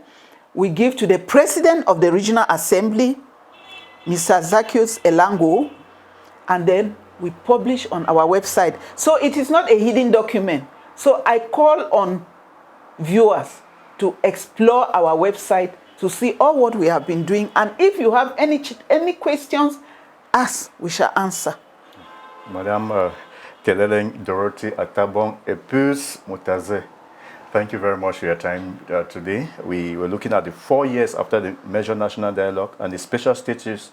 We give to the President of the Regional Assembly, Mr. Zacchaeus Elango, and then we publish on our website. So it is not a hidden document. So I call on viewers to explore our website to see all what we have been doing. And if you have any questions, ask, we shall answer. Madame Keleleng Dorothy Atabong Epus Mutaze, thank you very much for your time today. We were looking at the 4 years after the Major National Dialogue and the special status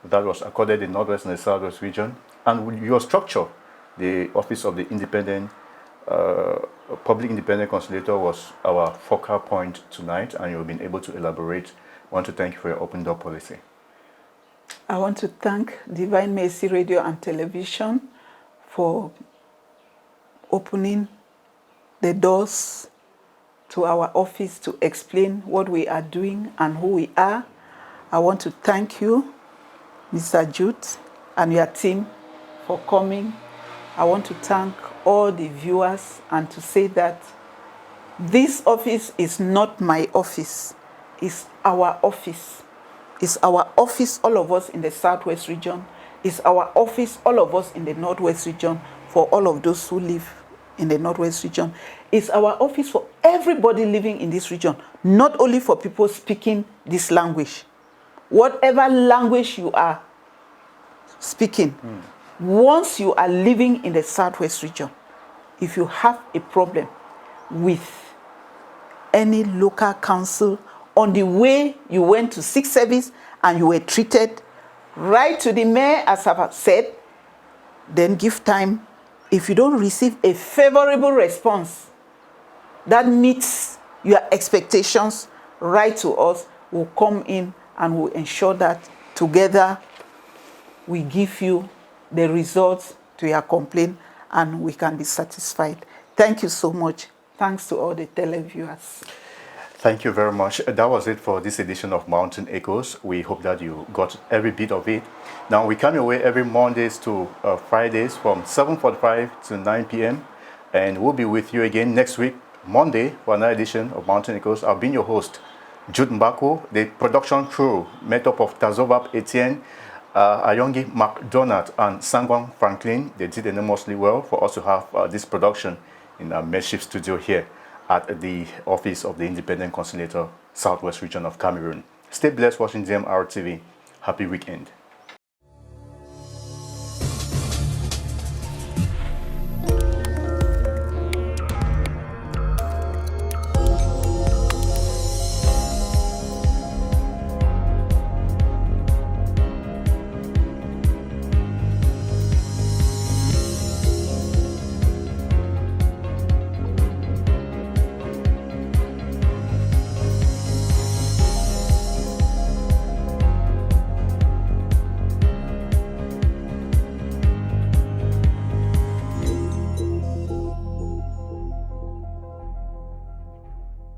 that was accorded in Northwest and the Southwest region. And with your structure, the Office of the Public Independent Conciliator was our focal point tonight, and you've been able to elaborate. I want to thank you for your open door policy. I want to thank Divine Mercy Radio and Television for opening the doors to our office to explain what we are doing and who we are. I want to thank you, Mr. Jude, and your team for coming. I want to thank all the viewers and to say that this office is not my office, it's our office. It's our office, all of us in the Southwest region. It's our office, all of us in the Northwest region, for all of those who live in the Northwest region. It's our office for everybody living in this region, not only for people speaking this language. Whatever language you are speaking, once you are living in the Southwest region, if you have a problem with any local council, on the way you went to seek service and you were treated, write to the mayor, as I've said, then give time. If you don't receive a favorable response that meets your expectations, write to us. We'll come in and we'll ensure that together we give you the results to your complaint and we can be satisfied. Thank you so much. Thanks to all the televiewers. Thank you very much. That was it for this edition of Mountain Echoes. We hope that you got every bit of it. Now, we come your way every Mondays to Fridays from 7:45 to 9 p.m. And we'll be with you again next week, Monday, for another edition of Mountain Echoes. I've been your host, Jude Mbako. The production crew made up of Tazobab Etienne, Ayongi McDonald, and Sangwang Franklin. They did enormously well for us to have this production in our makeshift studio here at the Office of the Independent Conciliator, Southwest Region of Cameroon. Stay blessed watching DMR TV. Happy weekend.